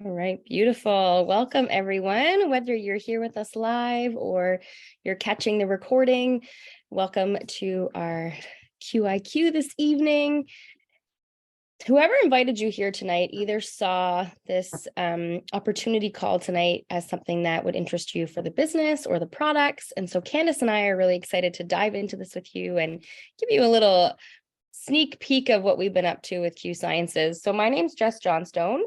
All right, beautiful. Welcome, everyone. Whether you're here with us live or you're catching the recording, welcome to our QIQ this evening. Whoever invited you here tonight either saw this opportunity call tonight as something that would interest you for the business or the products. And so Candice and I are really excited to dive into this with you and give you a little sneak peek of what we've been up to with Q Sciences. So my name's Jess Johnstone.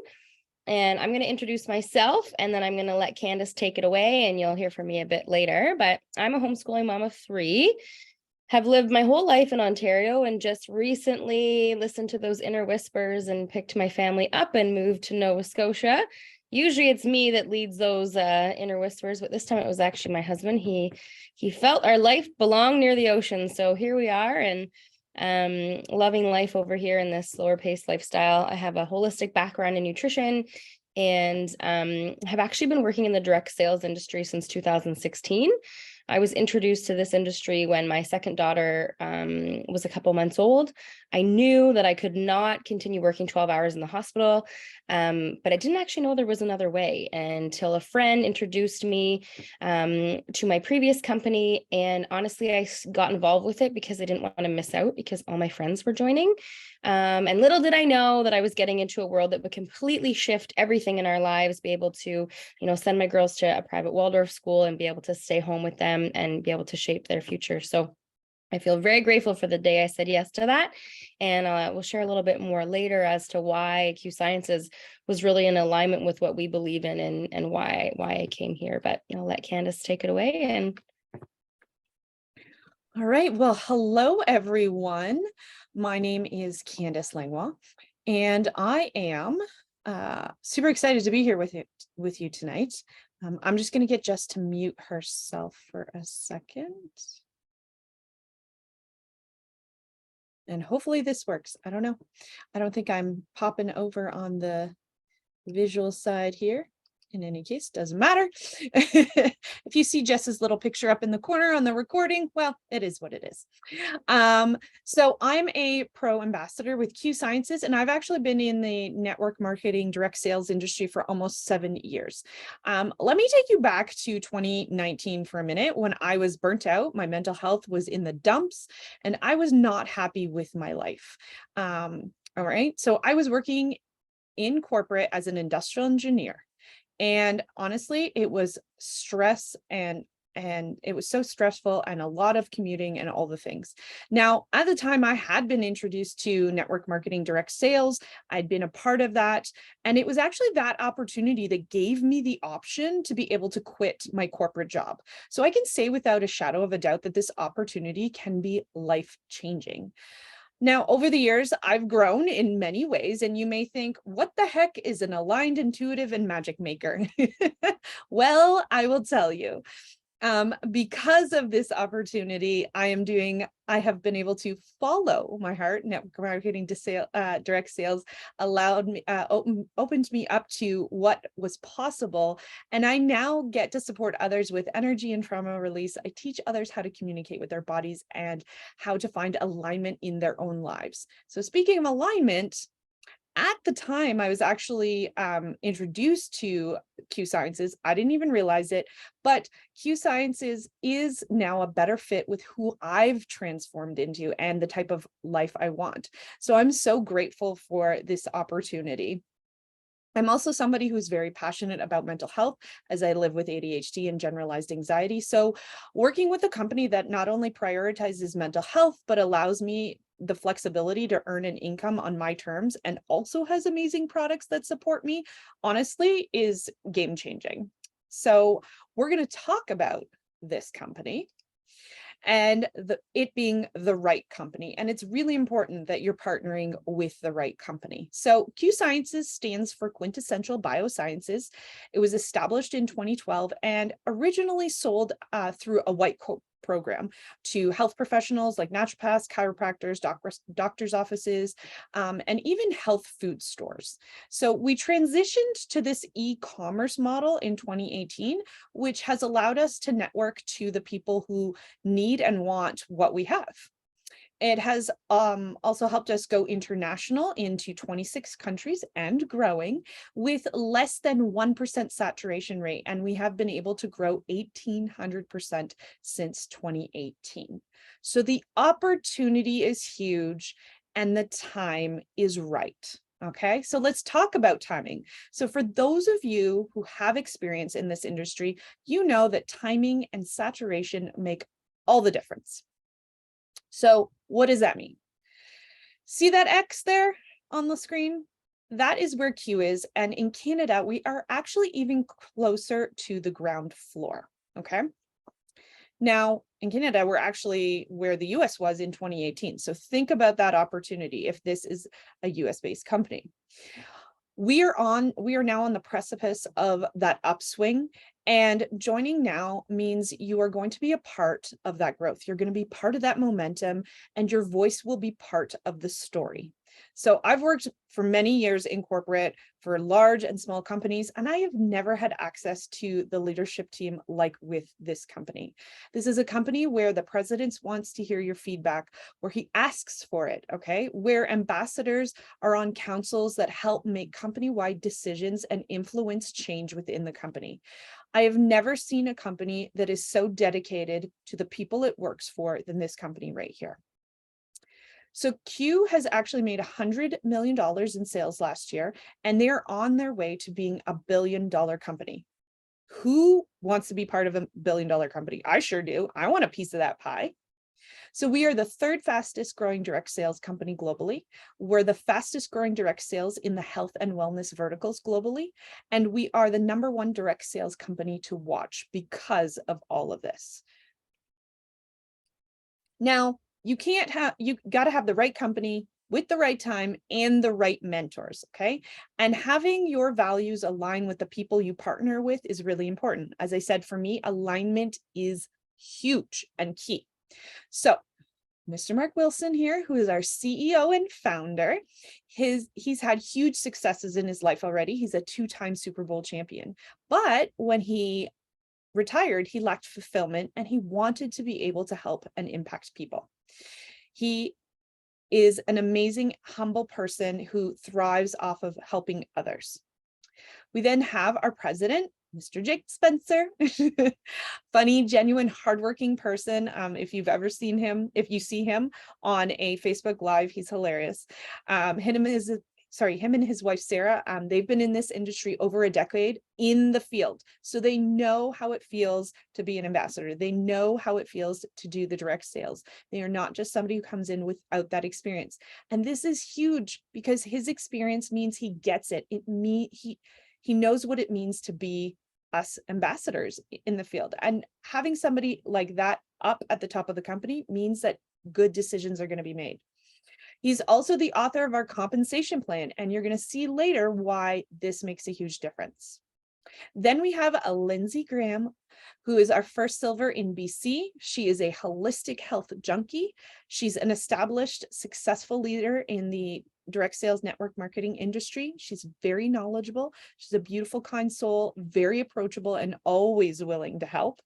And I'm going to introduce myself, and then I'm going to let Candice take it away, and you'll hear from me a bit later. But I'm a homeschooling mom of 3, have lived my whole life in Ontario, and just recently listened to those inner whispers and picked my family up and moved to Nova Scotia. Usually it's me that leads those inner whispers, but this time it was actually my husband. He felt our life belonged near the ocean. So here we are, and loving life over here in this slower paced lifestyle. I have a holistic background in nutrition and have actually been working in the direct sales industry since 2016. I was introduced to this industry when my second daughter was a couple months old. I knew that I could not continue working 12 hours in the hospital, but I didn't actually know there was another way until a friend introduced me to my previous company. And honestly, I got involved with it because I didn't want to miss out because all my friends were joining. And little did I know that I was getting into a world that would completely shift everything in our lives, be able to, send my girls to a private Waldorf school and be able to stay home with them and be able to shape their future. So I feel very grateful for the day I said yes to that. And we'll share a little bit more later as to why Q Sciences was really in alignment with what we believe in and why I came here. But I'll let Candice take it away. And all right. Well, hello, everyone. My name is Candice Langlois, and I am super excited to be here with you tonight. I'm just going to get Jess to mute herself for a second. And hopefully this works. I don't know. I don't think I'm popping over on the visual side here. In any case, doesn't matter. If you see Jess's little picture up in the corner on the recording, well, it is what it is. So I'm a pro ambassador with Q Sciences, and I've actually been in the network marketing direct sales industry for almost 7 years. Let me take you back to 2019 for a minute when I was burnt out. My mental health was in the dumps, and I was not happy with my life. All right. So I was working in corporate as an industrial engineer. And honestly, it was stress and it was so stressful and a lot of commuting and all the things. Now, at the time, I had been introduced to network marketing direct sales. I'd been a part of that. And it was actually that opportunity that gave me the option to be able to quit my corporate job. So I can say without a shadow of a doubt that this opportunity can be life-changing. Now, over the years, I've grown in many ways, and you may think, what the heck is an aligned, intuitive, and magic maker? Well, I will tell you. Because of this opportunity, I have been able to follow my heart. Network marketing to direct sales allowed me, opened me up to what was possible. And I now get to support others with energy and trauma release. I teach others how to communicate with their bodies and how to find alignment in their own lives. So speaking of alignment, at the time I was actually introduced to Q Sciences, I didn't even realize it, but Q Sciences is now a better fit with who I've transformed into and the type of life I want. So I'm so grateful for this opportunity. I'm also somebody who's very passionate about mental health, as I live with ADHD and generalized anxiety. So working with a company that not only prioritizes mental health, but allows me the flexibility to earn an income on my terms and also has amazing products that support me, honestly, is game changing. So we're going to talk about this company and it being the right company. And it's really important that you're partnering with the right company. So Q Sciences stands for Quintessential Biosciences. It was established in 2012 and originally sold through a white coat program to health professionals like naturopaths, chiropractors, doctors' offices, and even health food stores. So we transitioned to this e-commerce model in 2018, which has allowed us to network to the people who need and want what we have. It has also helped us go international into 26 countries and growing with less than 1% saturation rate. And we have been able to grow 1,800% since 2018. So the opportunity is huge and the time is right. Okay, so let's talk about timing. So for those of you who have experience in this industry, you know that timing and saturation make all the difference. So what does that mean? See that X there on the screen? That is where Q is. And in Canada, we are actually even closer to the ground floor. Okay. Now, in Canada, we're actually where the US was in 2018. So think about that opportunity if this is a US based company. We are now on the precipice of that upswing, and joining now means you are going to be a part of that growth. You're going to be part of that momentum, and your voice will be part of the story. So I've worked for many years in corporate for large and small companies, and I have never had access to the leadership team like with this company. This is a company where the president wants to hear your feedback, where he asks for it, okay? Where ambassadors are on councils that help make company-wide decisions and influence change within the company. I have never seen a company that is so dedicated to the people it works for than this company right here. So Q has actually made $100 million in sales last year, and they're on their way to being a $1 billion company. Who wants to be part of a $1 billion company? I sure do. I want a piece of that pie. So we are the third fastest growing direct sales company globally. We're the fastest growing direct sales in the health and wellness verticals globally. And we are the #1 direct sales company to watch because of all of this. Now, you got to have the right company with the right time and the right mentors, okay? And having your values align with the people you partner with is really important. As I said, for me, alignment is huge and key. So Mr. Mark Wilson here, who is our CEO and founder, he's had huge successes in his life already. He's a 2-time Super Bowl champion. But when he retired, he lacked fulfillment and he wanted to be able to help and impact people. He is an amazing, humble person who thrives off of helping others. We then have our president, Mr. Jake Spencer, funny, genuine, hardworking person. If you've ever seen him, if you see him on a Facebook Live, he's hilarious. Him and his wife, Sarah, they've been in this industry over a decade in the field. So they know how it feels to be an ambassador. They know how it feels to do the direct sales. They are not just somebody who comes in without that experience. And this is huge because his experience means he gets it. He knows what it means to be us ambassadors in the field. And having somebody like that up at the top of the company means that good decisions are going to be made. He's also the author of our compensation plan, and you're going to see later why this makes a huge difference. Then we have a Lindsay Graham, who is our first silver in BC. She is a holistic health junkie. She's an established, successful leader in the direct sales network marketing industry. She's very knowledgeable. She's a beautiful, kind soul, very approachable, and always willing to help.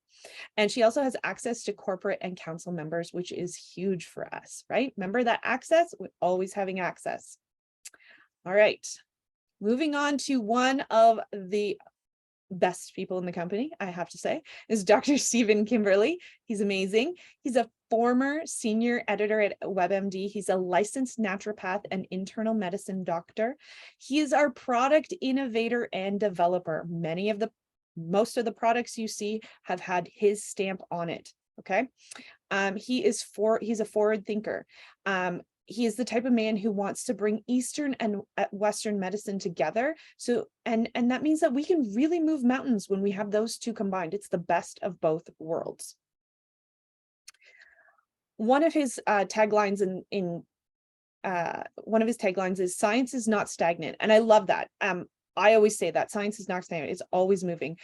And she also has access to corporate and council members, which is huge for us, right? Remember that access? We're always having access. All right. Moving on to one of the best people in the company, I have to say, is Dr. Stephen Kimberly. He's amazing. He's a former senior editor at WebMD. He's a licensed naturopath and internal medicine doctor. He is our product innovator and developer. Most of the products you see have had his stamp on it. Okay. He's a forward thinker. He is the type of man who wants to bring Eastern and Western medicine together. So, and that means that we can really move mountains when we have those two combined. It's the best of both worlds. One of his taglines is "Science is not stagnant," and I love that. I always say that science is not stagnant; it's always moving.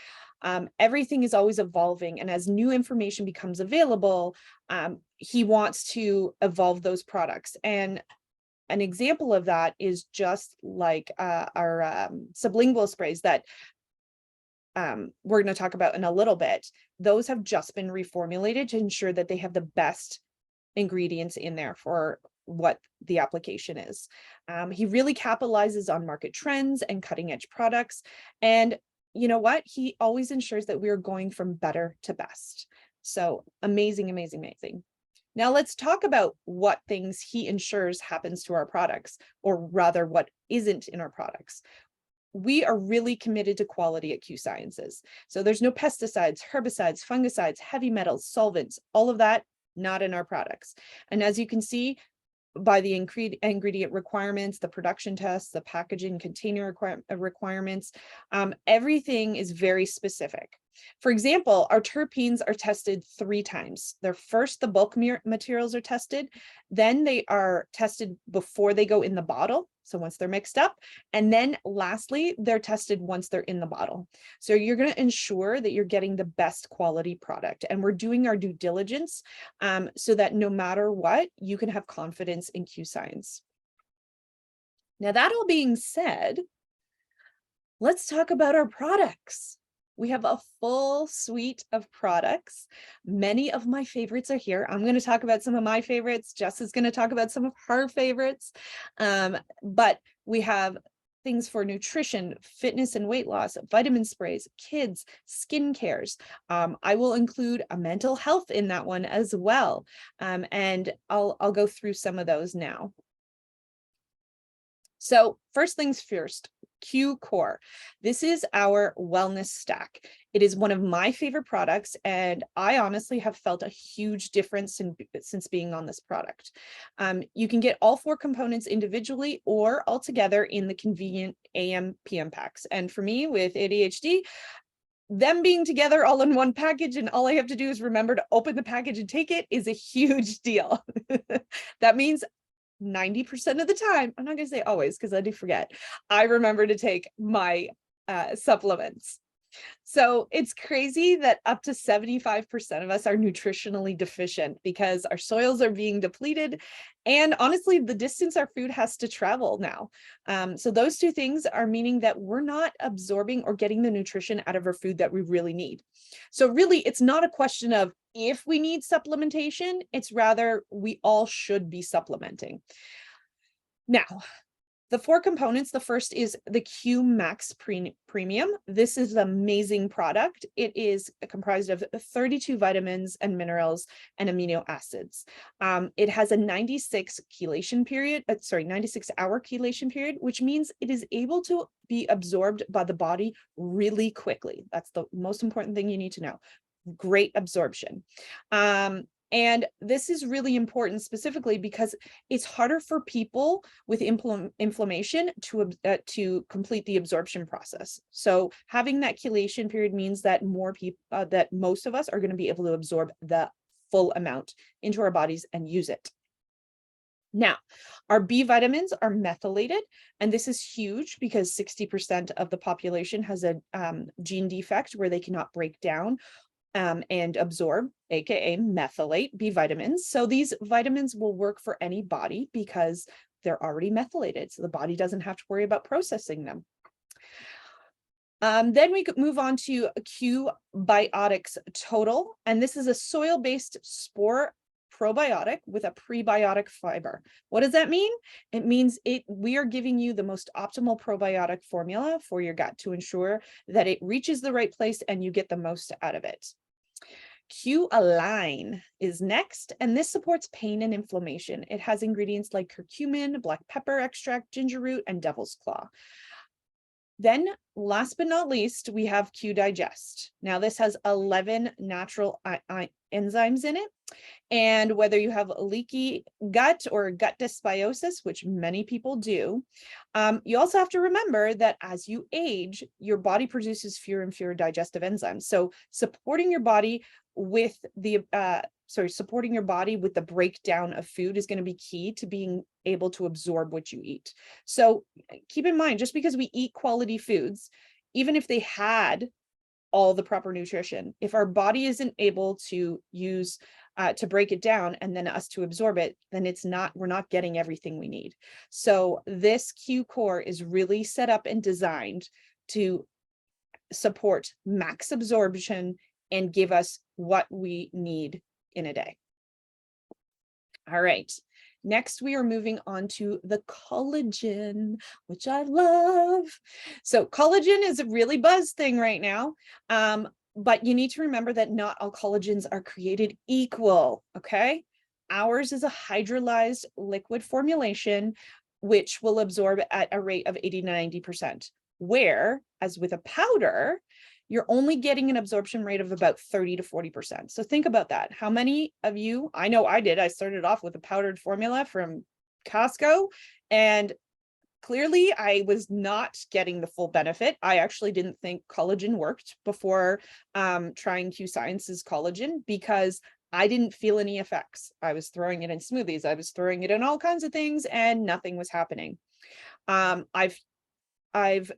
Everything is always evolving, and as new information becomes available, he wants to evolve those products. And an example of that is just like our sublingual sprays that we're going to talk about in a little bit. Those have just been reformulated to ensure that they have the best ingredients in there for what the application is. He really capitalizes on market trends and cutting edge products. And you know what? He always ensures that we are going from better to best. So amazing, amazing, amazing. Now let's talk about what things he ensures happens to our products, or rather what isn't in our products. We are really committed to quality at Q Sciences. So there's no pesticides, herbicides, fungicides, heavy metals, solvents, all of that, not in our products. And as you can see, by the ingredient requirements, the production tests, the packaging container requirements, everything is very specific. For example, our terpenes are tested 3 times. They're first, the bulk materials are tested, then they are tested before they go in the bottle. So once they're mixed up, and then lastly, they're tested once they're in the bottle. So you're going to ensure that you're getting the best quality product. And we're doing our due diligence so that no matter what, you can have confidence in Q Science. Now, that all being said, let's talk about our products. We have a full suite of products. Many of my favorites are here. I'm going to talk about some of my favorites. Jess is going to talk about some of her favorites. But we have things for nutrition, fitness and weight loss, vitamin sprays, kids, skin cares. I will include a mental health in that one as well. And I'll go through some of those now. So first things first, Q Core. This is our wellness stack. It is one of my favorite products, and I honestly have felt a huge difference since being on this product. You can get all 4 components individually or all together in the convenient AM PM packs. And for me with ADHD, them being together all in one package and all I have to do is remember to open the package and take it is a huge deal. That means 90% of the time, I'm not going to say always because I do forget, I remember to take my supplements. So it's crazy that up to 75% of us are nutritionally deficient because our soils are being depleted. And honestly, the distance our food has to travel now. So those 2 things are meaning that we're not absorbing or getting the nutrition out of our food that we really need. So really, it's not a question of if we need supplementation, it's rather we all should be supplementing. Now, the 4 components, the first is the Q Max Premium. This is an amazing product. It is comprised of 32 vitamins and minerals and amino acids. It has a 96 chelation period, 96-hour chelation period, which means it is able to be absorbed by the body really quickly. That's the most important thing you need to know. Great absorption. And this is really important specifically because it's harder for people with inflammation to complete the absorption process. So having that chelation period means that that most of us are going to be able to absorb the full amount into our bodies and use it. Now, our B vitamins are methylated, and this is huge because 60% of the population has a gene defect where they cannot break down and absorb, aka methylate B vitamins. So these vitamins will work for any body because they're already methylated. So the body doesn't have to worry about processing them. Then we could move on to Q Biotics Total. And this is a soil-based spore probiotic with a prebiotic fiber. What does that mean? It means we are giving you the most optimal probiotic formula for your gut to ensure that it reaches the right place and you get the most out of it. Q Align is next, and this supports pain and inflammation. It has ingredients like curcumin, black pepper extract, ginger root, and devil's claw. Then last but not least, we have Q Digest. Now this has 11 natural enzymes in it. And whether you have a leaky gut or gut dysbiosis, which many people do, you also have to remember that as you age, your body produces fewer and fewer digestive enzymes. So supporting your body with the breakdown of food is going to be key to being able to absorb what you eat. So keep in mind, just because we eat quality foods, even if they had all the proper nutrition, if our body isn't able to use to break it down and then us to absorb it, then we're not getting everything we need. So this Q Core is really set up and designed to support max absorption and give us what we need in a day. All right. Next, we are moving on to the collagen, which I love. So collagen is a really buzz thing right now. But you need to remember that not all collagens are created equal, okay? Ours is a hydrolyzed liquid formulation, which will absorb at a rate of 80 to 90%, where, as with a powder, you're only getting an absorption rate of about 30 to 40%. So think about that. How many of you, I know I did, I started off with a powdered formula from Costco, and clearly I was not getting the full benefit. I actually didn't think collagen worked before trying Q Science's collagen, because I didn't feel any effects. I was throwing it in smoothies, I was throwing it in all kinds of things, and nothing was happening. I've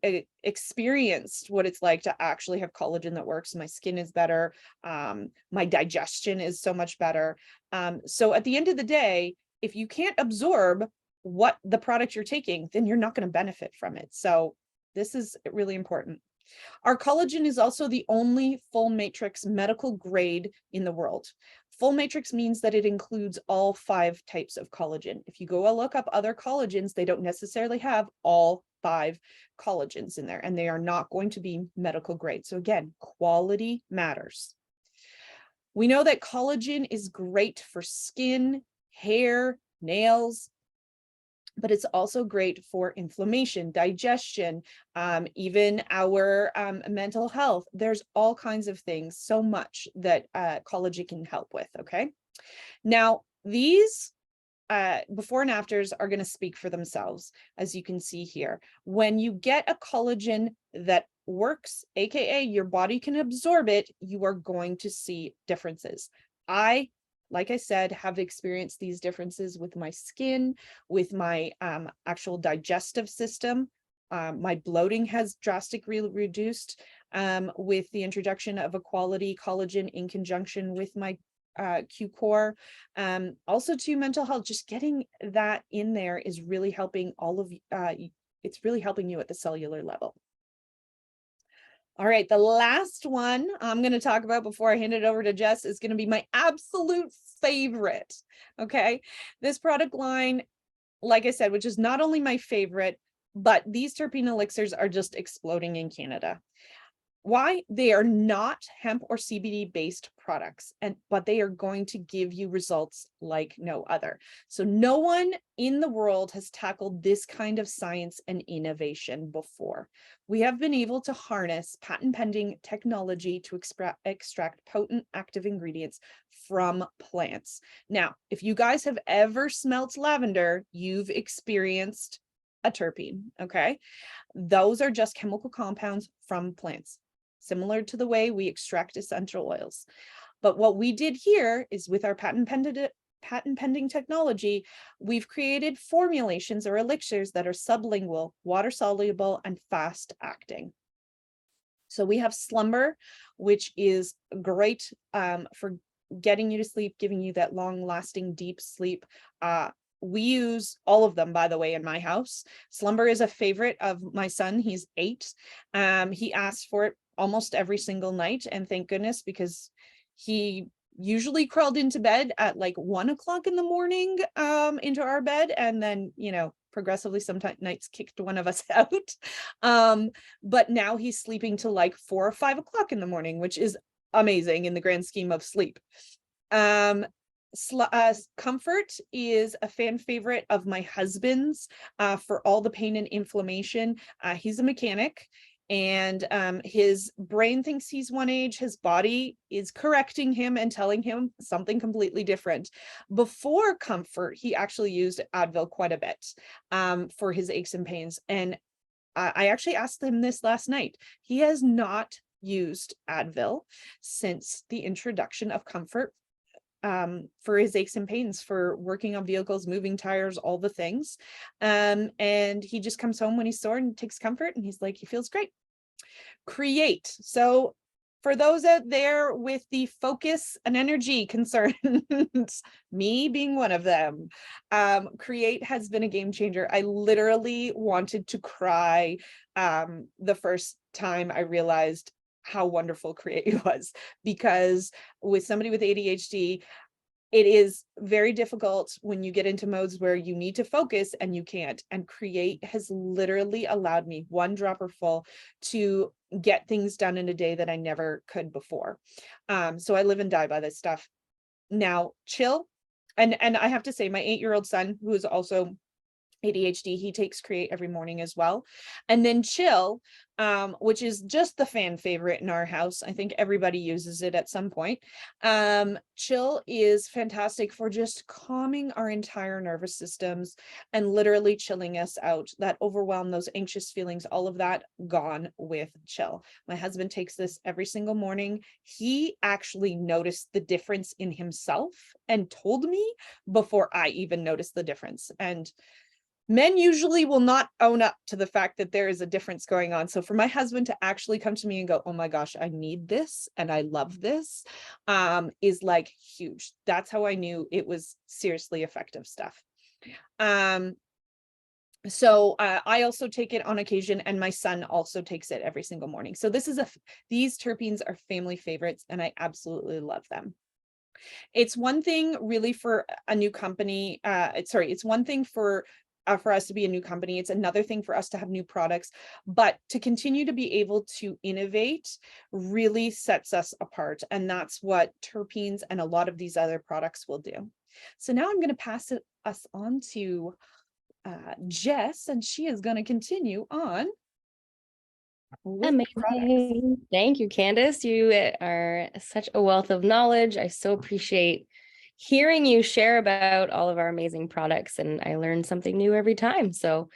experienced what it's like to actually have collagen that works. My skin is better. My digestion is so much better. So at the end of the day, if you can't absorb what the product you're taking, then you're not going to benefit from it. So this is really important. Our collagen is also the only full matrix medical grade in the world. Full matrix means that it includes all 5 types of collagen. If you go look up other collagens, they don't necessarily have all 5 collagens in there, and they are not going to be medical grade. So again, quality matters. We know that collagen is great for skin, hair, nails, but it's also great for inflammation, digestion, even our mental health. There's all kinds of things, so much that collagen can help with, okay? Now, these before and afters are going to speak for themselves, as you can see here. When you get a collagen that works, aka your body can absorb it, you are going to see differences. Like I said, have experienced these differences with my skin, with my actual digestive system. My bloating has drastically reduced with the introduction of a quality collagen in conjunction with my Q-Core. Also to mental health, just getting that in there is really helping all of it's really helping you at the cellular level. All right, the last one I'm going to talk about before I hand it over to Jess is going to be my absolute favorite. Okay, this product line, like I said, which is not only my favorite, but these terpene elixirs are just exploding in Canada. Why? They are not hemp or CBD based products, but they are going to give you results like no other. So no one in the world has tackled this kind of science and innovation before. We have been able to harness patent pending technology to extract potent active ingredients from plants. Now, if you guys have ever smelt lavender, you've experienced a terpene, okay? Those are just chemical compounds from plants, similar to the way we extract essential oils. But what we did here is, with our patent pending technology, we've created formulations or elixirs that are sublingual, water soluble, and fast acting. So we have Slumber, which is great for getting you to sleep, giving you that long lasting deep sleep. We use all of them, by the way, in my house. Slumber is a favorite of my son. He's 8. He asks for it almost every single night, and thank goodness, because he usually crawled into bed at like 1 o'clock in the morning into our bed, and then, you know, progressively sometimes nights kicked one of us out. But now he's sleeping till like 4 or 5 o'clock in the morning, which is amazing in the grand scheme of sleep. Comfort is a fan favorite of my husband's for all the pain and inflammation. He's a mechanic, and his brain thinks he's one age, his body is correcting him and telling him something completely different. Before Comfort, he actually used Advil quite a bit for his aches and pains, and I actually asked him this last night. He has not used Advil since the introduction of Comfort for his aches and pains, for working on vehicles, moving tires, all the things. And he just comes home when he's sore and takes Comfort, and he's like, he feels great. Create. So for those out there with the focus and energy concerns, me being one of them, Create has been a game changer. I literally wanted to cry the first time I realized how wonderful Create was, because with somebody with ADHD, it is very difficult when you get into modes where you need to focus and you can't. And Create has literally allowed me, one dropper full, to get things done in a day that I never could before. So I live and die by this stuff. Now, Chill, and I have to say, my 8-year-old son, who is also ADHD, he takes Create every morning as well. And then Chill, which is just the fan favorite in our house. I think everybody uses it at some point. Chill is fantastic for just calming our entire nervous systems and literally chilling us out. That overwhelm, those anxious feelings, all of that gone with Chill. My husband takes this every single morning. He actually noticed the difference in himself and told me before I even noticed the difference. And men usually will not own up to the fact that there is a difference going on. So for my husband to actually come to me and go, oh my gosh, I need this and I love this, is like huge. That's how I knew it was seriously effective stuff. So I also take it on occasion, and my son also takes it every single morning. So these terpenes are family favorites, and I absolutely love them. It's one thing really for a new company. It's one thing for us to be a new company. It's another thing for us to have new products, but to continue to be able to innovate really sets us apart. And that's what terpenes and a lot of these other products will do. So now I'm going to pass us on to Jess, and she is going to continue on with products. Amazing. Thank you, Candice. You are such a wealth of knowledge. I so appreciate hearing you share about all of our amazing products, and I learn something new every time. So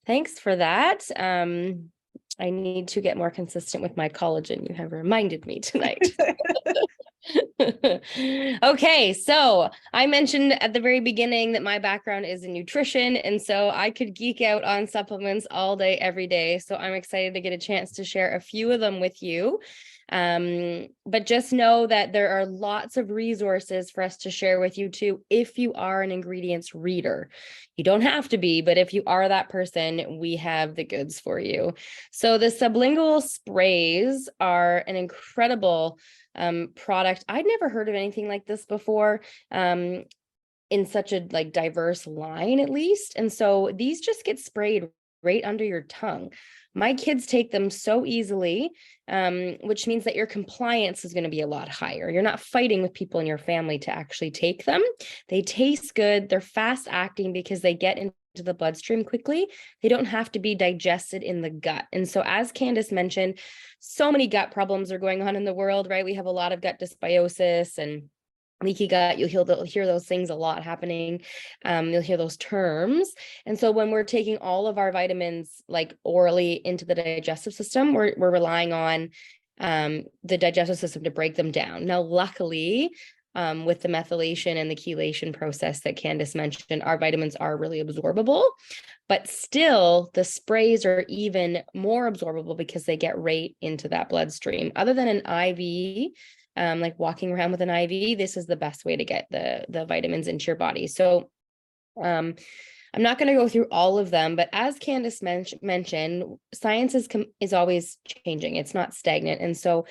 thanks for that. I need to get more consistent with my collagen. You have reminded me tonight. Okay, so I mentioned at the very beginning that my background is in nutrition, and so I could geek out on supplements all day, every day. So I'm excited to get a chance to share a few of them with you. But just know that there are lots of resources for us to share with you too, if you are an ingredients reader. You don't have to be, but if you are that person, we have the goods for you. So the sublingual sprays are an incredible product. I'd never heard of anything like this before, in such a diverse line, at least. And so these just get sprayed right under your tongue. My kids take them so easily, which means that your compliance is going to be a lot higher. You're not fighting with people in your family to actually take them. They taste good. They're fast acting because they get into the bloodstream quickly. They don't have to be digested in the gut. And so, as Candice mentioned, so many gut problems are going on in the world, right? We have a lot of gut dysbiosis and leaky gut. You'll hear those things a lot happening. You'll hear those terms. And so when we're taking all of our vitamins orally into the digestive system, we're relying on the digestive system to break them down. Now, luckily, with the methylation and the chelation process that Candice mentioned, our vitamins are really absorbable, but still the sprays are even more absorbable because they get right into that bloodstream. Other than an IV, walking around with an IV, this is the best way to get the vitamins into your body. So I'm not going to go through all of them, but as Candice mentioned, science is always changing. It's not stagnant. And so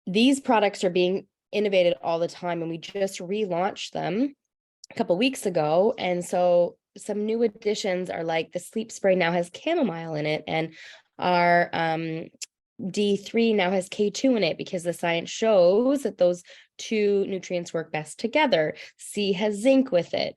these products are being innovated all the time, and we just relaunched them a couple of weeks ago. And so some new additions are like the sleep spray now has chamomile in it, and our D3 now has K2 in it because the science shows that those two nutrients work best together. C has zinc with it.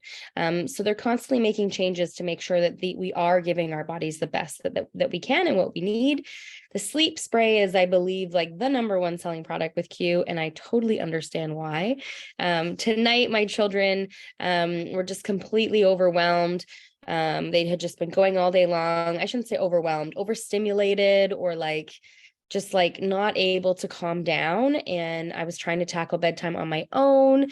So they're constantly making changes to make sure that we are giving our bodies the best that we can and what we need. The sleep spray is, I believe, the #1 selling product with Q, and I totally understand why. Tonight, my children were just completely overwhelmed. They had just been going all day long. I shouldn't say overwhelmed, overstimulated, or just not able to calm down. And I was trying to tackle bedtime on my own.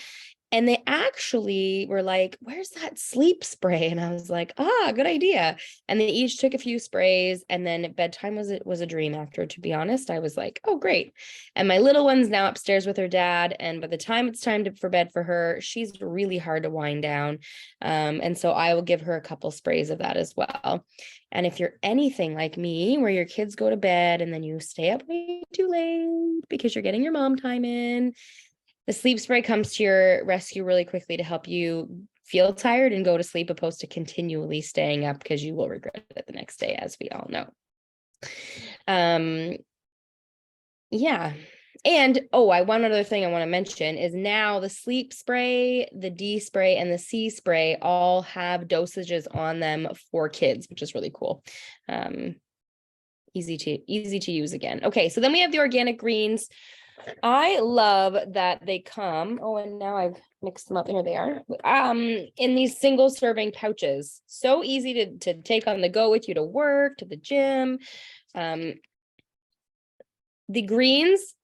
And they actually were like, where's that sleep spray? And I was like, good idea. And they each took a few sprays, and then bedtime was a dream after, to be honest. I was like, oh, great. And my little one's now upstairs with her dad. And by the time it's time for bed for her, she's really hard to wind down. And so I will give her a couple sprays of that as well. And if you're anything like me, where your kids go to bed and then you stay up way too late because you're getting your mom time in, The sleep spray comes to your rescue really quickly to help you feel tired and go to sleep, opposed to continually staying up, because you will regret it the next day, as we all know. Yeah. And one other thing I want to mention is now the sleep spray, the D spray, and the C spray all have dosages on them for kids, which is really cool. Easy to use again. Okay, so then we have the organic greens. I love that they come. Oh, and now I've mixed them up. Here they are. In these single serving pouches. So easy to take on the go with you to work, to the gym. The greens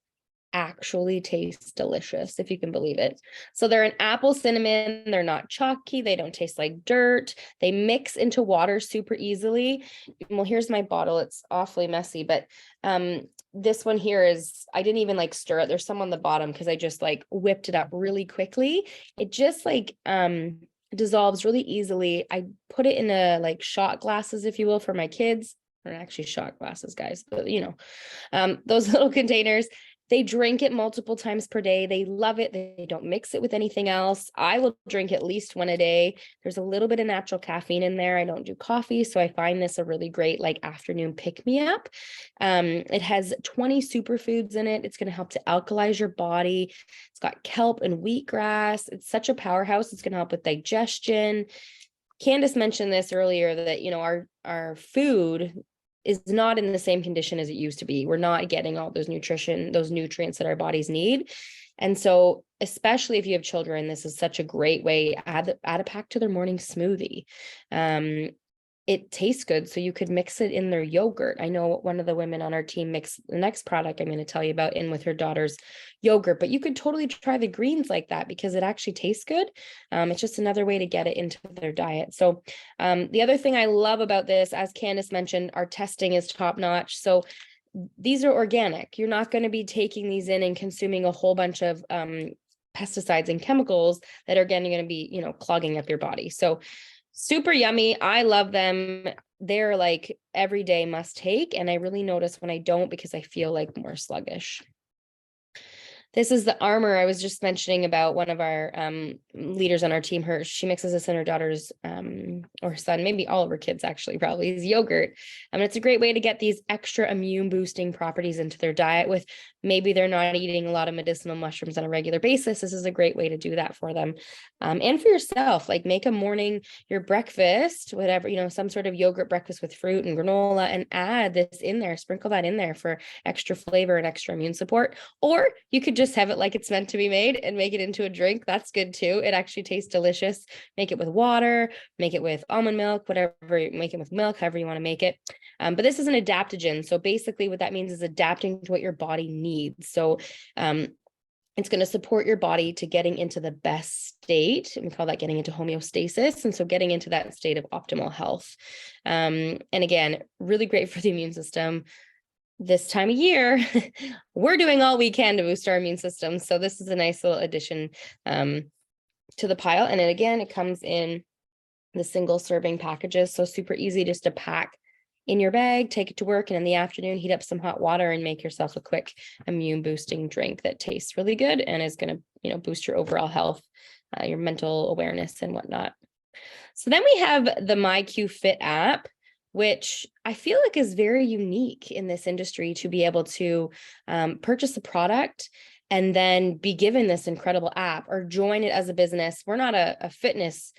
actually taste delicious, if you can believe it. So they're an apple cinnamon. They're not chalky. They don't taste like dirt. They mix into water super easily. Well, here's my bottle. It's awfully messy, but this one here is, I didn't even like stir it. There's some on the bottom because I just like whipped it up really quickly. It just like dissolves really easily. I put it in a like shot glasses, if you will, for my kids. Or actually shot glasses, guys, but those little containers. They drink it multiple times per day. They love it. They don't mix it with anything else. I will drink at least one a day. There's a little bit of natural caffeine in there. I don't do coffee, so I find this a really great like afternoon pick-me-up. It has 20 superfoods in it. It's going to help to alkalize your body. It's got kelp and wheatgrass. It's such a powerhouse. It's going to help with digestion. Candice mentioned this earlier, that our food is not in the same condition as it used to be. We're not getting all those nutrients that our bodies need. And so, especially if you have children, this is such a great way. Add a pack to their morning smoothie. It tastes good, so you could mix it in their yogurt. I know one of the women on our team mixed the next product I'm going to tell you about in with her daughter's yogurt, but you could totally try the greens like that because it actually tastes good. It's just another way to get it into their diet. So the other thing I love about this, as Candice mentioned, our testing is top notch. So these are organic. You're not going to be taking these in and consuming a whole bunch of pesticides and chemicals that are again going to be, clogging up your body. So super yummy. I love them. They're like everyday must take. And I really notice when I don't, because I feel like more sluggish. This is the Armor I was just mentioning about. One of our leaders on our team, she mixes this in her daughter's or son, maybe all of her kids actually, probably, is yogurt. It's a great way to get these extra immune boosting properties into their diet. With maybe they're not eating a lot of medicinal mushrooms on a regular basis. This is a great way to do that for them. And for yourself, like make a morning, your breakfast, whatever, some sort of yogurt breakfast with fruit and granola, and add this in there, sprinkle that in there for extra flavor and extra immune support. Or you could just have it like it's meant to be made and make it into a drink. That's good too. It actually tastes delicious. Make it with water, make it with almond milk, whatever, make it with milk, however you want to make it. But this is an adaptogen. So basically what that means is adapting to what your body needs. So it's going to support your body to getting into the best state. And we call that getting into homeostasis. And so getting into that state of optimal health. And again, really great for the immune system. This time of year, we're doing all we can to boost our immune system. So this is a nice little addition to the pile. And then again, it comes in the single serving packages. So super easy just to pack in your bag, take it to work, and in the afternoon, heat up some hot water and make yourself a quick immune boosting drink that tastes really good and is going to, boost your overall health, your mental awareness and whatnot. So then we have the MyQ Fit app, which I feel like is very unique in this industry to be able to purchase a product and then be given this incredible app or join it as a business. We're not a fitness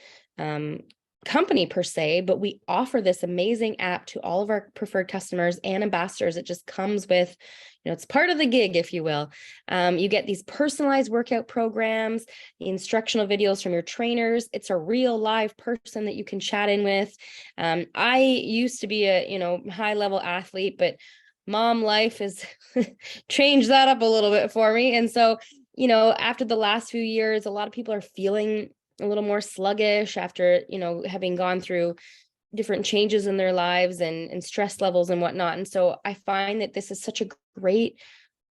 company per se, but we offer this amazing app to all of our preferred customers and ambassadors. It just comes with, it's part of the gig, if you will. You get these personalized workout programs, the instructional videos from your trainers. It's a real live person that you can chat in with. I used to be a, high level athlete, but mom life has changed that up a little bit for me. And so, after the last few years, a lot of people are feeling a little more sluggish after, having gone through different changes in their lives and stress levels and whatnot. And so I find that this is such a great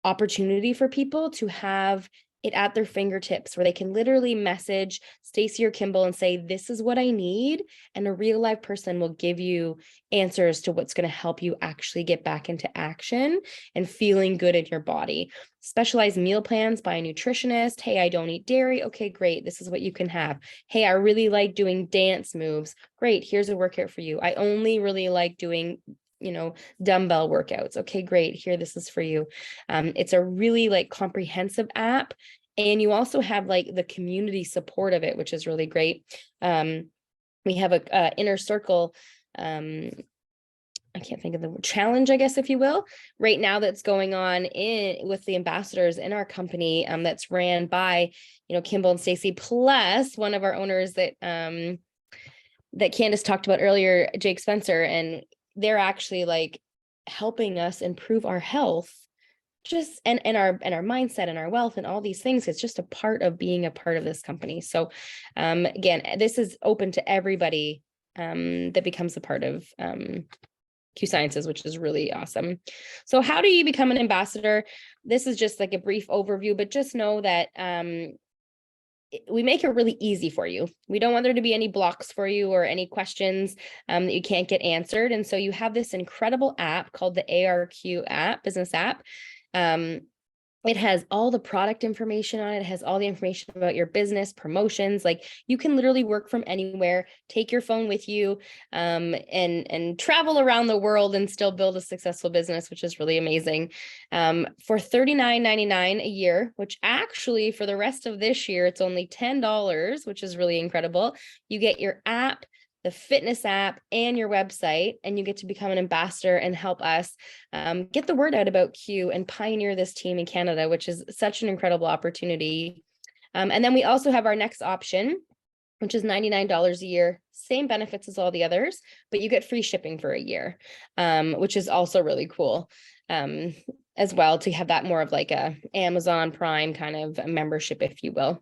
opportunity for people to have it at their fingertips, where they can literally message Stacy or Kimball and say, this is what I need. And a real live person will give you answers to what's going to help you actually get back into action and feeling good in your body. Specialized meal plans by a nutritionist. Hey, I don't eat dairy. Okay, great. This is what you can have. Hey, I really like doing dance moves. Great. Here's a workout for you. I only really like doing dumbbell workouts. Okay, great. Here, this is for you. It's a really like comprehensive app. And you also have like the community support of it, which is really great. We have a inner circle, I can't think of the word, challenge, I guess, if you will, right now that's going on with the ambassadors in our company, that's ran by, Kimball and Stacy, plus one of our owners that Candice talked about earlier, Jake Spencer, and they're actually like helping us improve our health, just and our mindset and our wealth and all these things. It's just a part of being a part of this company. So again, this is open to everybody that becomes a part of Q Sciences, which is really awesome. So how do you become an ambassador? This is just like a brief overview, but just know that we make it really easy for you. We don't want there to be any blocks for you or any questions that you can't get answered. And so you have this incredible app called the ARQ app, business app. It has all the product information on it. It has all the information about your business, promotions. Like you can literally work from anywhere, take your phone with you, and travel around the world and still build a successful business, which is really amazing. For $39.99 a year, which actually for the rest of this year, it's only $10, which is really incredible. You get your app, the fitness app, and your website, and you get to become an ambassador and help us get the word out about Q and pioneer this team in Canada, which is such an incredible opportunity. And then we also have our next option, which is $99 a year, same benefits as all the others, but you get free shipping for a year, which is also really cool as well, to have that more of like a Amazon Prime kind of membership, if you will.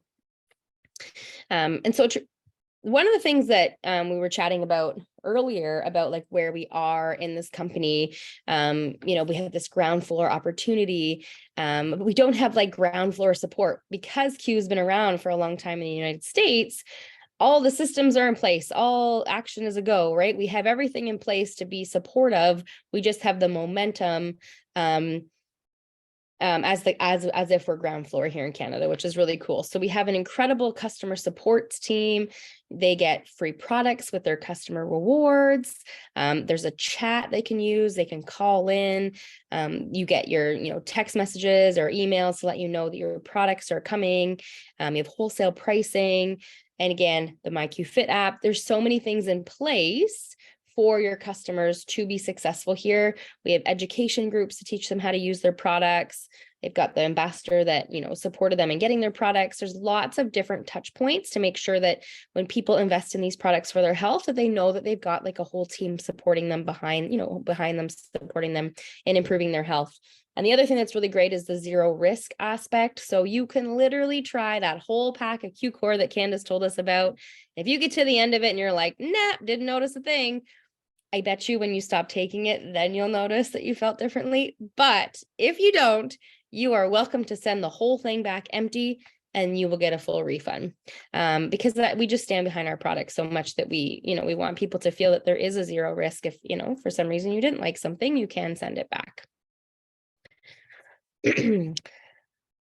And so one of the things that we were chatting about earlier about like where we are in this company, we have this ground floor opportunity, but we don't have like ground floor support because Q has been around for a long time in the United States. All the systems are in place. All action is a go, right? We have everything in place to be supportive. We just have the momentum as if we're ground floor here in Canada, which is really cool. So we have an incredible customer support team. They get free products with their customer rewards. There's a chat they can use. They can call in. You get your text messages or emails to let you know that your products are coming. You have wholesale pricing. And again, the MyQ Fit app. There's so many things in place for your customers to be successful here. We have education groups to teach them how to use their products. They've got the ambassador that, supported them in getting their products. There's lots of different touch points to make sure that when people invest in these products for their health, that they know that they've got like a whole team supporting them behind them, supporting them and improving their health. And the other thing that's really great is the zero risk aspect. So you can literally try that whole pack of Q Core that Candice told us about. If you get to the end of it and you're like, nah, didn't notice a thing, I bet you when you stop taking it, then you'll notice that you felt differently. But if you don't, you are welcome to send the whole thing back empty and you will get a full refund. Because we just stand behind our product so much that we want people to feel that there is a zero risk. If, for some reason you didn't like something, you can send it back.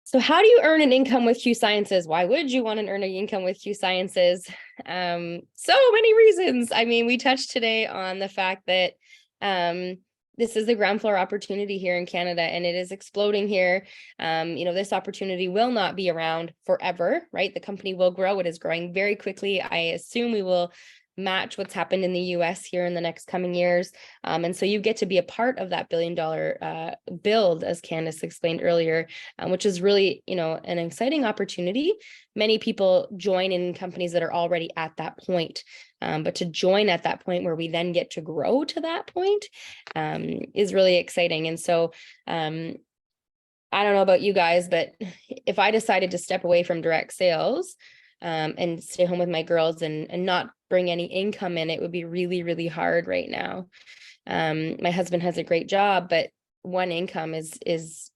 So how do you earn an income with Q Sciences? Why would you want to earn an income with Q Sciences? So many reasons. I mean, we touched today on the fact that this is the ground floor opportunity here in Canada, and it is exploding here. This opportunity will not be around forever, right? The company will grow. It is growing very quickly. I assume we will match what's happened in the US here in the next coming years. And so you get to be a part of that $1 billion build, as Candice explained earlier, which is really, an exciting opportunity. Many people join in companies that are already at that point. But to join at that point where we then get to grow to that point is really exciting. And so I don't know about you guys, but if I decided to step away from direct sales and stay home with my girls and not bring any income in, it would be really, really hard right now. My husband has a great job, but one income is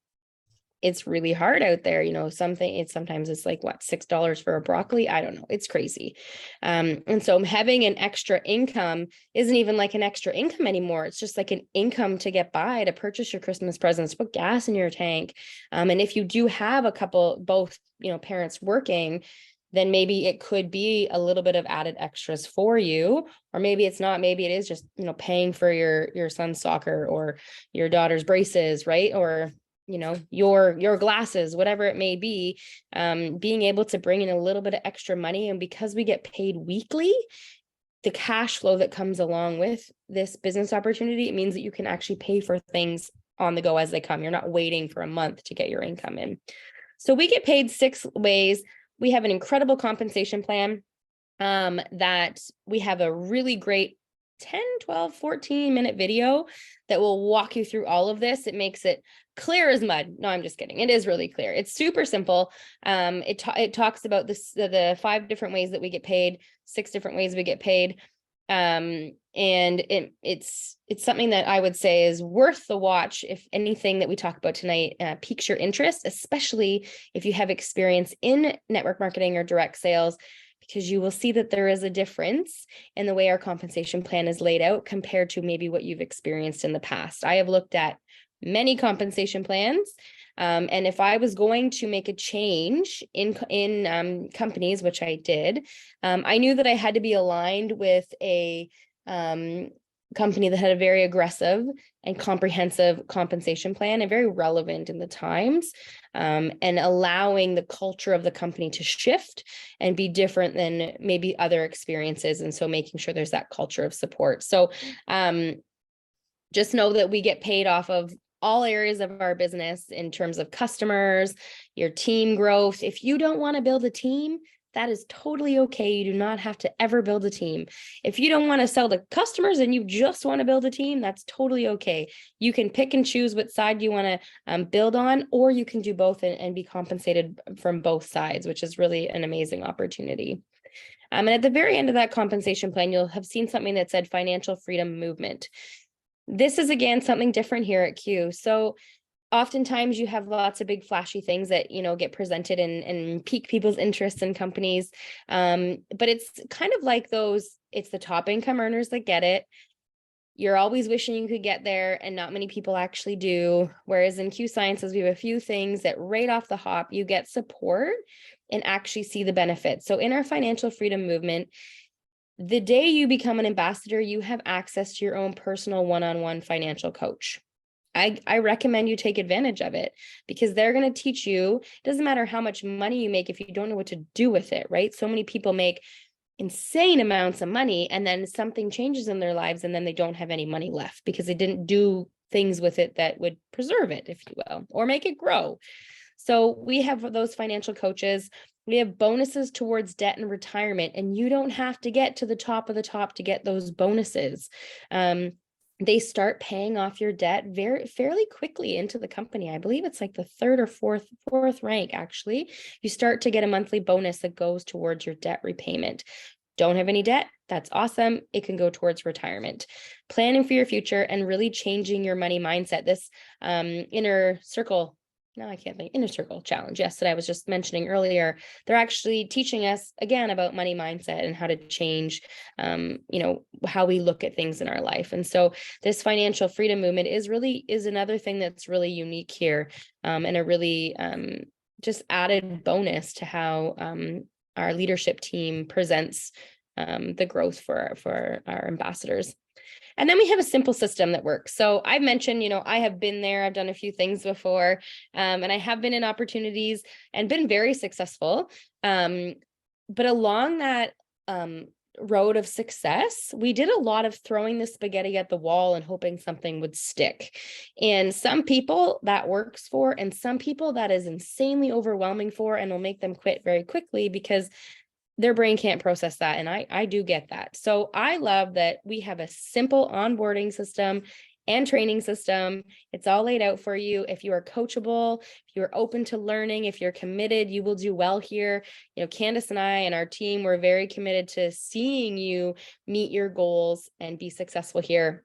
it's really hard out there. Sometimes it's like what, $6 for a broccoli. I don't know. It's crazy. And so having an extra income isn't even like an extra income anymore. It's just like an income to get by, to purchase your Christmas presents, put gas in your tank. And if you do have a couple, both, parents working, then maybe it could be a little bit of added extras for you, or maybe it's not. Maybe it is just, paying for your son's soccer or your daughter's braces, right? Or your glasses, whatever it may be. Being able to bring in a little bit of extra money, and because we get paid weekly, the cash flow that comes along with this business opportunity, it means that you can actually pay for things on the go as they come. You're not waiting for a month to get your income in. So we get paid 6 ways. We have an incredible compensation plan, that we have a really great 10, 12, 14-minute video that will walk you through all of this. It makes it clear as mud. No, I'm just kidding. It is really clear. It's super simple. It talks about the 5 different ways that we get paid, 6 different ways we get paid. And it's something that I would say is worth the watch if anything that we talk about tonight piques your interest, especially if you have experience in network marketing or direct sales, because you will see that there is a difference in the way our compensation plan is laid out compared to maybe what you've experienced in the past. I have looked at many compensation plans. And if I was going to make a change in companies, which I did, I knew that I had to be aligned with a company that had a very aggressive and comprehensive compensation plan and very relevant in the times, and allowing the culture of the company to shift and be different than maybe other experiences. And so making sure there's that culture of support. So just know that we get paid off of all areas of our business in terms of customers, your team growth. If you don't want to build a team, that is totally okay. You do not have to ever build a team. If you don't want to sell to customers and you just want to build a team, that's totally okay. You can pick and choose what side you want to build on, or you can do both and be compensated from both sides, which is really an amazing opportunity. And at the very end of that compensation plan, you'll have seen something that said financial freedom movement. This is, again, something different here at Q. So oftentimes you have lots of big flashy things that, get presented and pique people's interest in companies. But it's kind of like it's the top income earners that get it. You're always wishing you could get there, and not many people actually do. Whereas in Q Sciences, we have a few things that right off the hop, you get support and actually see the benefits. So in our financial freedom movement, the day you become an ambassador, you have access to your own personal one-on-one financial coach. I recommend you take advantage of it, because they're going to teach you. It doesn't matter how much money you make if you don't know what to do with it, right? So many people make insane amounts of money and then something changes in their lives and then they don't have any money left because they didn't do things with it that would preserve it, if you will, or make it grow. So we have those financial coaches. We have bonuses towards debt and retirement, and you don't have to get to the top of the top to get those bonuses. They start paying off your debt fairly quickly into the company. I believe it's like the 3rd or 4th rank, actually. You start to get a monthly bonus that goes towards your debt repayment. Don't have any debt? That's awesome. It can go towards retirement. Planning for your future and really changing your money mindset. This inner circle challenge, yes, that I was just mentioning earlier, they're actually teaching us again about money mindset and how to change, how we look at things in our life. And so this financial freedom movement is another thing that's really unique here, and a really just added bonus to how our leadership team presents the growth for our ambassadors. And then we have a simple system that works. So I've mentioned, I have been there, I've done a few things before, and I have been in opportunities and been very successful. But along that road of success, we did a lot of throwing the spaghetti at the wall and hoping something would stick. And some people that works for, and some people that is insanely overwhelming for, and will make them quit very quickly because their brain can't process that. And I do get that. So I love that we have a simple onboarding system and training system. It's all laid out for you. If you are coachable, if you're open to learning, if you're committed, you will do well here. Candice and I and our team, we're very committed to seeing you meet your goals and be successful here,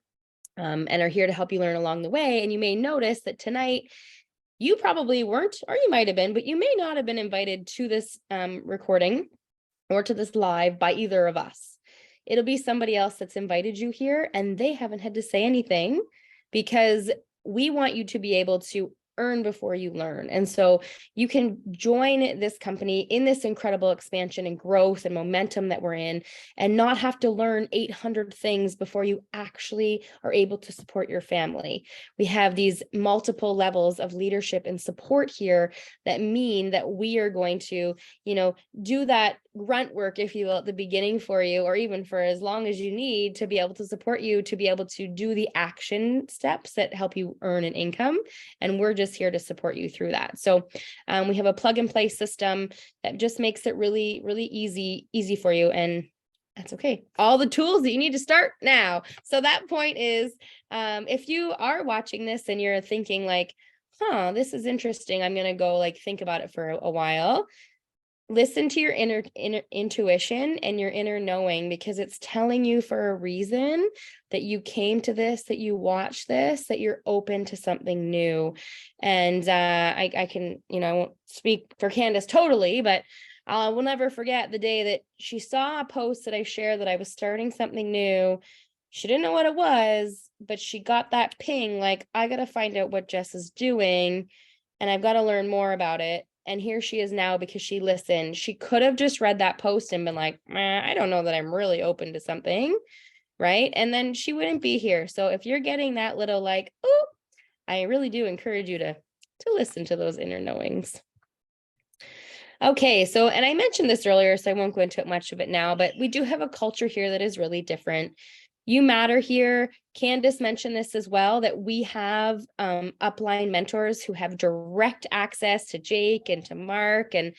and are here to help you learn along the way. And you may notice that tonight, you probably weren't, or you might have been, but you may not have been invited to this recording or to this live by either of us. It'll be somebody else that's invited you here, and they haven't had to say anything, because we want you to be able to earn before you learn. And so you can join this company in this incredible expansion and growth and momentum that we're in, and not have to learn 800 things before you actually are able to support your family. We have these multiple levels of leadership and support here that mean that we are going to, do that grunt work, if you will, at the beginning for you, or even for as long as you need to be able to support you, to be able to do the action steps that help you earn an income. And we're just here to support you through that. So we have a plug and play system that just makes it really, really easy for you. And that's okay. All the tools that you need to start now. So that point is, if you are watching this and you're thinking like, this is interesting, I'm going to go think about it for a while. Listen to your inner intuition and your inner knowing, because it's telling you for a reason that you came to this, that you watched this, that you're open to something new. And I can, I won't speak for Candice totally, but I will never forget the day that she saw a post that I shared that I was starting something new. She didn't know what it was, but she got that ping, like, I got to find out what Jess is doing, and I've got to learn more about it. And here she is now because she listened. She could have just read that post and been like, I don't know that I'm really open to something, right? And then she wouldn't be here. So if you're getting that little like, oh, I really do encourage you to listen to those inner knowings. Okay, so, and I mentioned this earlier, so I won't go into much of it now, but we do have a culture here that is really different. You matter here. Candice mentioned this as well, that we have upline mentors who have direct access to Jake and to Mark and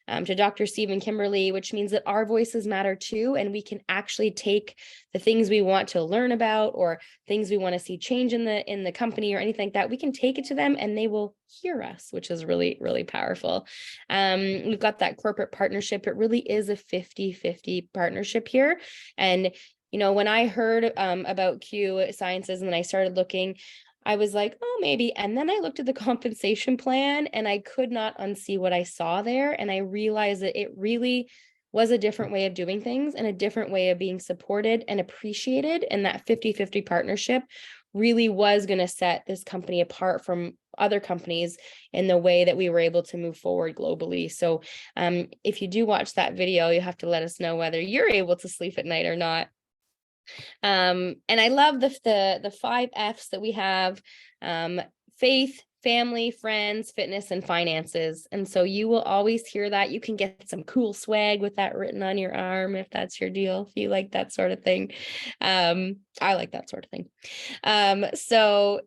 to Dr. Steve and Kimberly, which means that our voices matter too. And we can actually take the things we want to learn about, or things we want to see change in the company or anything like that. We can take it to them and they will hear us, which is really, really powerful. We've got that corporate partnership. It really is a 50-50 partnership here. And when I heard about Q Sciences and then I started looking, I was like, oh, maybe. And then I looked at the compensation plan and I could not unsee what I saw there. And I realized that it really was a different way of doing things and a different way of being supported and appreciated. And that 50-50 partnership really was going to set this company apart from other companies in the way that we were able to move forward globally. So if you do watch that video, you have to let us know whether you're able to sleep at night or not. And I love the 5 F's that we have: faith, family, friends, fitness, and finances. And so you will always hear that. You can get some cool swag with that written on your arm if that's your deal, if you like that sort of thing. I like that sort of thing. So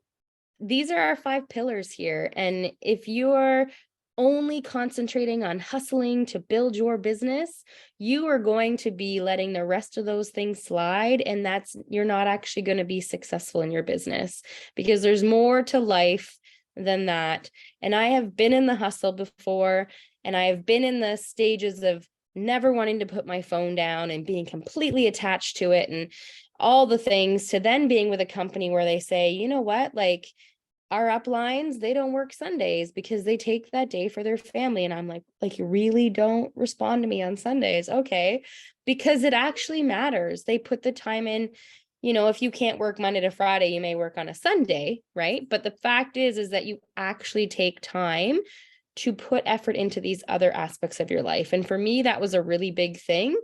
these are our 5 pillars here. And if you're only concentrating on hustling to build your business, you are going to be letting the rest of those things slide. And you're not actually going to be successful in your business, because there's more to life than that. And I have been in the hustle before, and I have been in the stages of never wanting to put my phone down and being completely attached to it and all the things, to then being with a company where they say, you know what, our uplines, they don't work Sundays because they take that day for their family. And I'm like, you really don't respond to me on Sundays? Okay. Because it actually matters. They put the time in. If you can't work Monday to Friday, you may work on a Sunday, right? But the fact is that you actually take time to put effort into these other aspects of your life. And for me, that was a really big thing,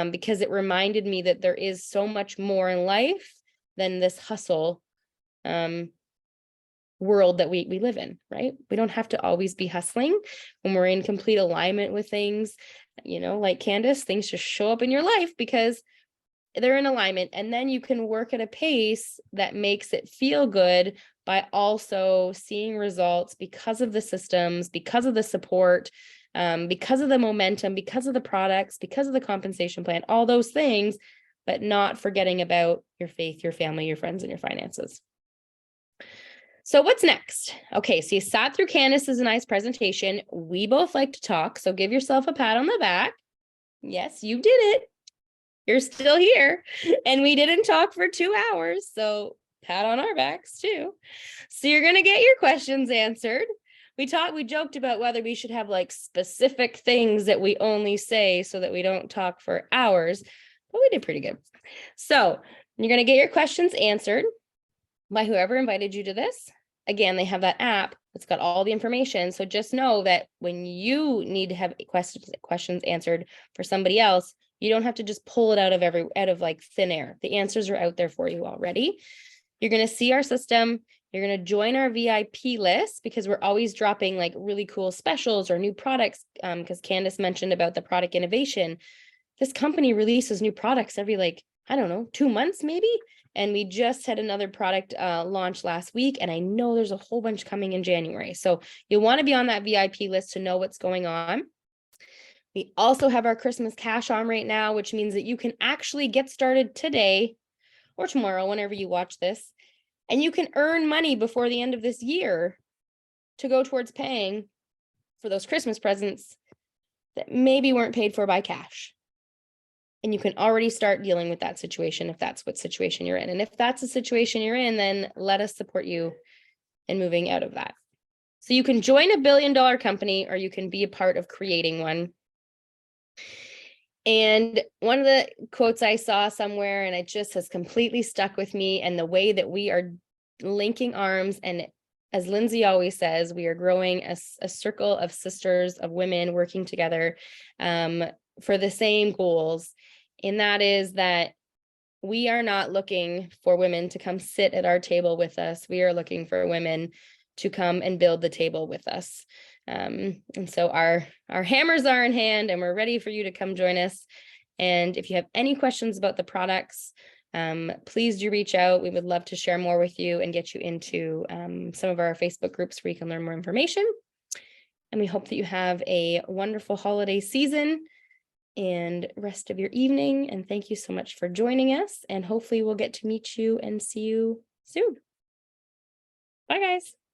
because it reminded me that there is so much more in life than this hustle world that we live in, right? We don't have to always be hustling. When we're in complete alignment with things, like Candice, things just show up in your life because they're in alignment. And then you can work at a pace that makes it feel good by also seeing results because of the systems, because of the support, because of the momentum, because of the products, because of the compensation plan, all those things, but not forgetting about your faith, your family, your friends, and your finances. So what's next? Okay, so you sat through Candice's nice presentation. We both like to talk, so give yourself a pat on the back. Yes, you did it. You're still here. And we didn't talk for 2 hours, so pat on our backs too. So you're going to get your questions answered. we joked about whether we should have like specific things that we only say so that we don't talk for hours, but we did pretty good. So you're going to get your questions answered by whoever invited you to this. Again, they have that app. It's got all the information. So just know that when you need to have questions answered for somebody else, you don't have to just pull it out of like thin air. The answers are out there for you already. You're going to see our system. You're going to join our VIP list because we're always dropping like really cool specials or new products. Because Candice mentioned about the product innovation. This company releases new products every like, I don't know, 2 months maybe. And we just had another product launch last week. And I know there's a whole bunch coming in January. So you'll want to be on that VIP list to know what's going on. We also have our Christmas cash on right now, which means that you can actually get started today or tomorrow, whenever you watch this, and you can earn money before the end of this year to go towards paying for those Christmas presents that maybe weren't paid for by cash. And you can already start dealing with that situation if that's what situation you're in. And if that's the situation you're in, then let us support you in moving out of that. So you can join a $1 billion company or you can be a part of creating one. And one of the quotes I saw somewhere, and it just has completely stuck with me, and the way that we are linking arms, and as Lindsay always says, we are growing a circle of sisters, of women working together for the same goals. And that is that we are not looking for women to come sit at our table with us. We are looking for women to come and build the table with us. And so our hammers are in hand and we're ready for you to come join us. And if you have any questions about the products, please do reach out. We would love to share more with you and get you into some of our Facebook groups where you can learn more information. And we hope that you have a wonderful holiday season and rest of your evening. And thank you so much for joining us. And hopefully we'll get to meet you and see you soon. Bye, guys.